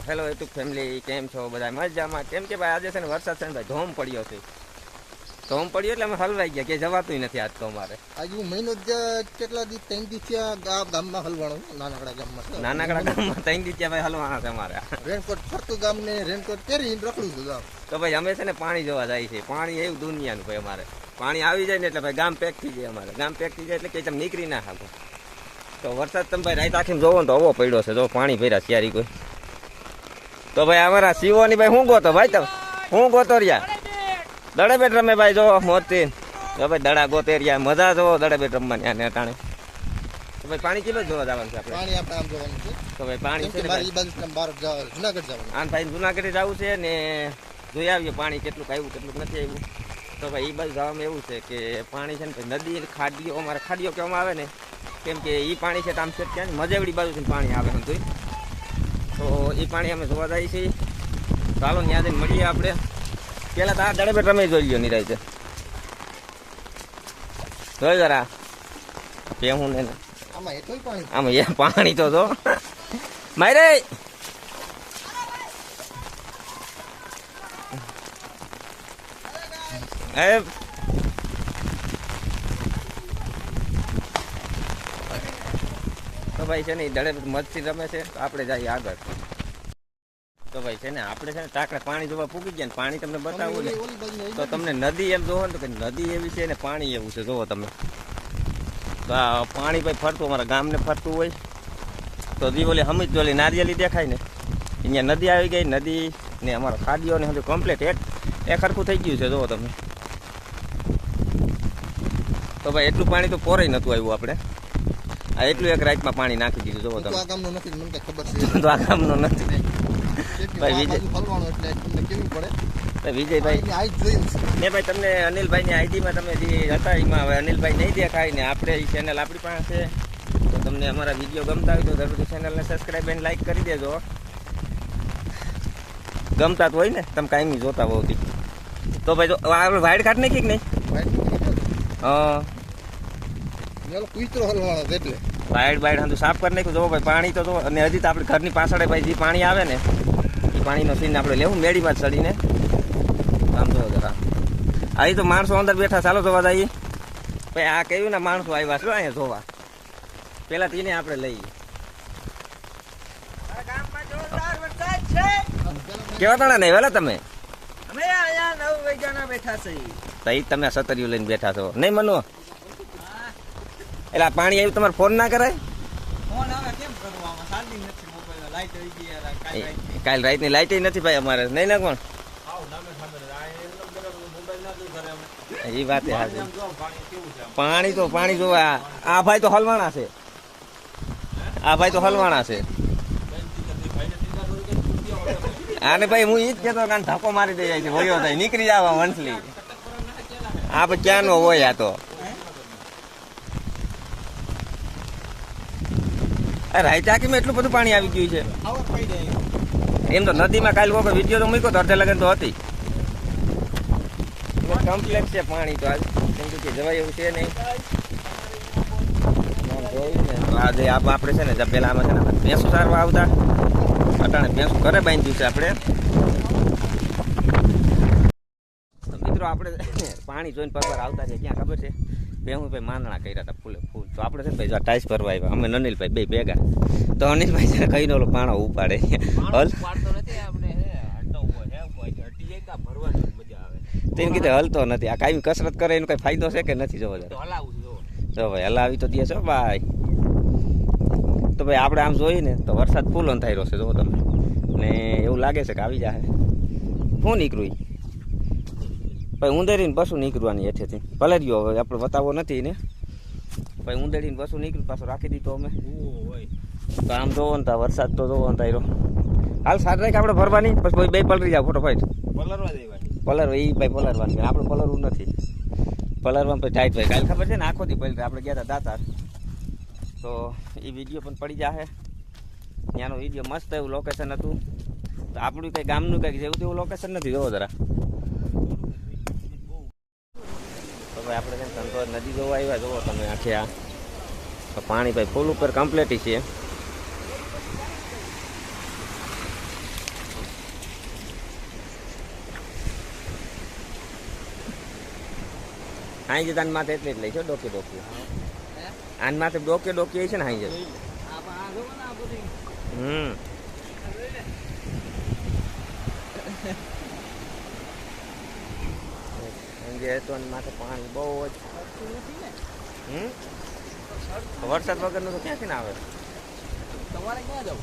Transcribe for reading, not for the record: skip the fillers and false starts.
Hello YouTube family, કેમ છો બધા? મજામાં. કેમ કે ભાઈ આજે છે ને વરસાદ છે ને ભાઈ ધોમ પડ્યો છે. ધોમ પડ્યો એટલે અમે હલવાઈ ગયા, કે જવાતું નથી આજ તો અમારે. આજુ મહિનો કેટલા દી 3 દી ગામમાં હલવાણો, નાનકડા ગામમાં 3 દી ભાઈ હલવાના છે અમારે. રેનકોટ ફરતું ગામ ને રેનકોટ પહેરી રખડું છું ગામ. તો ભાઈ અમે છે ને પાણી જોવા જાય છે. પાણી એવું દુનિયાનું ભાઈ અમારે. પાણી આવી જાય ને એટલે ભાઈ ગામ પેક થઈ જાય અમારે. ગામ પેક થઈ જાય એટલે કે તમે નીકળી ના શકો. તો વરસાદ તમે ભાઈ રાત આખીને જોવો ને તો અવો પડ્યો છે. જો પાણી ભર્યા ક્યારી કોઈ. તો ભાઈ અમારા શિવોની ભાઈ હું ગોતો ભાઈ, તમે હું ગોતો રહ્યા દડે બેટ રમે ભાઈ. જો મોતી જો ભાઈ દડા ગોતે રહ્યા, મજા જો દડે બેટ રમવાની આને ટાણે. તો ભાઈ પાણી કેવું જોવા જવાનું છે આપણે? પાણી આપણે આમ જોવાનું છે. તો ભાઈ પાણી છે મારી બાજુ બહાર જુનાગઢ જવાનું. આન ભાઈ જુનાગઢે જવું છે ને જોઈ આવીએ પાણી કેટલું આવ્યું કેટલું નથી આવ્યું. તો ભાઈ એ બાજુ જવામાં એવું છે કે પાણી છે ને નદી ખાડીઓ, અમારે ખાડીઓ કહેવામાં આવે ને, કેમ કે એ પાણી છે તો આમ છે ત્યાં મજેવડી બાજુથી પાણી આવે સમજું. તો એ પાણી અમે જોવા જઈએ છીએ. ચાલો ત્યાં જઈને મળીએ આપણે. પહેલાં તો આ દડે બેટ રમે જોઈ લ્યો નિરાય છે. જોઈ જરા હું ને આમાં એ પાણી તો જો મારે એ તો ભાઈ છે ને દડે મસ્તી રમે છે. તો આપણે જઈએ આગળ. તો ભાઈ છે ને આપણે છે ને ટાંકડે પાણી જોવા પૂગી ગયા ને પાણી તમને બતાવવું ને તો તમને નદી એમ જોવો ને તો કે નદી એવી છે ને પાણી એવું છે. જોવો તમે તો આ પાણી ભાઈ ફરતું અમારા ગામને ફરતું હોય તો દીવોલી હમી જ ઓલી નારિયેલી દેખાય ને અહીંયા નદી આવી ગઈ. નદી ને અમારા ખાડીઓને બધું કમ્પ્લીટ એક સરખું થઈ ગયું છે. જોવો તમે. તો ભાઈ એટલું પાણી તો પોરે નહોતું આવ્યું આપણે. આ એટલું એક રાતમાં પાણી નાખી દીધું. જોવો તમે. આ ગામનો નથી, મને ખબર છે. તો આ ગામનો નથી ભાઈ. વિજયભાઈ ને ભાઈ તમને અનિલભાઈની આઈડીમાં તમે જે હતા એમાં હવે અનિલભાઈ નહીં દેખાય ને આપણે એ ચેનલ આપણી પાસે છે. તો તમને અમારા વિડીયો ગમતા હોય તો જરૂરથી ચેનલને સબસ્ક્રાઈબ અને લાઈક કરી દેજો. ગમતા તો હોય ને તમે કાયમી જોતા હોતી. તો ભાઈ જો આપણે વાઇડ કાર્ડ નાખી કે નહીં? હા વાઇડ હંધું સાફ કરી નાખ્યું. જો ભાઈ પાણી તો જો. અને હજી તો આપણે ઘરની પાછળ ભાઈ જે પાણી આવે ને એ પાણીનો સીન આપણે લેવું મેળીમાં જ ચડીને. આમ જો જરા અહીં તો માણસો અંદર બેઠા. ચાલો જોવા જઈએ ભાઈ. આ કહ્યું ને માણસો આવ્યા છે અહીંયા જોવા. પેલા તેને આપણે લઈએ. કેવા તણા નહીં વેલા તમે? તમે સતરીઓ લઈને બેઠા છો નહીં મનો? એટલે પાણી આવ્યું તમારે ફોન ના કરાય? કાલ રાતની લાઈટ નથી ભાઈ અમારે નહીં ના કોણ એ વાત પાણી જોવા. આ ભાઈ તો હલવાણા છે. આને ભાઈ હું ઈ જ કેતો કે ધક્કો મારી દઈ જાય છે. વયો થાય નીકળી જવા વંશલી. આ પછી ક્યાં નો હોય? આ તો રાયચાકીમાં એટલું બધું પાણી આવી ગયું છે. એમ તો નદીમાં કાલે વખત વિડીયો તો મૂક્યો તો અડધે લગન તો હતી. કમ્પ્લેક્સ છે પાણી તો આજ કેમ કે જવાય એવું છે નહીં. આજે આપણે છે ને પેલા આમાં છે ને ભેંસું સારવા આવતા. અટાણે ભેંસું ઘરે બાંધ્યું છે આપણે. મિત્રો આપણે પાણી જોઈને પરવાર આવતા છે. ક્યાં ખબર છે? ભેહું ભાઈ માંદણા કર્યા હતા ફૂલે ફૂલ. તો આપણે છે ને ભાઈ જો ટાઈસ ભરવા આવ્યા અમે અનિલભાઈ બે ભેગા. તો અનિલભાઈ છે કઈ ઓલો પાણો ઉપાડે તેમ કીધે હલતો નથી. આ કાયમી કસરત કરે એનો કઈ ફાયદો છે કે નથી? જોવો તો ભાઈ હલાવી તો દે છો ભાઈ. તો ભાઈ આપણે આમ જોઈએ ને તો વરસાદ ફૂલ અંધાર્યો છે. જોવો તમે ને એવું લાગે છે કે આવી જાય. શું નીકળ્યું ભાઈ? ઊંધેડીને બસું નીકળવાની હેઠેથી ભલે રહ્યો. હવે આપણે બતાવો નથી ને ભાઈ. ઊંધેડીને બસું નીકળ્યું પાછું રાખી દીધો અમે. તો આમ જોવો ને વરસાદ તો જોવો અંધાર્યો. હાલ સાત રાખ આપણે ભરવાની પછી બે પલરી જાવ ફોટોફાઈટ પલર એ ભાઈ પલરવાની. આપણે પલરવું નથી. પલરવામાં પછી ટાઈટ ભાઈ કાલે ખબર છે ને આખોથી પલરે. આપણે ગયા હતા દાતાર તો એ વિડીયો પણ પડી જશે. ત્યાંનો વિડીયો મસ્ત એવું લોકેશન હતું. તો આપણું કંઈ ગામનું કંઈક જેવું તેવું લોકેશન નથી. જોવો જરા. તો ભાઈ આપણે છે ને ધંધો નદી જોવા આવ્યા. જોવો તમે આખી આ પાણી ભાઈ ફૂલ ઉપર કમ્પ્લીટ છે. હાઈ જતા માથે એટલે જ લઈ છો ડોકે ડોકી આન માથે ડોકે ડોકી છે ને હાઈ જતા હમ તો માથે પાણી બહુ જ વરસાદ વગરનું તો ક્યાંથી ના આવે તમારે ક્યાં જવું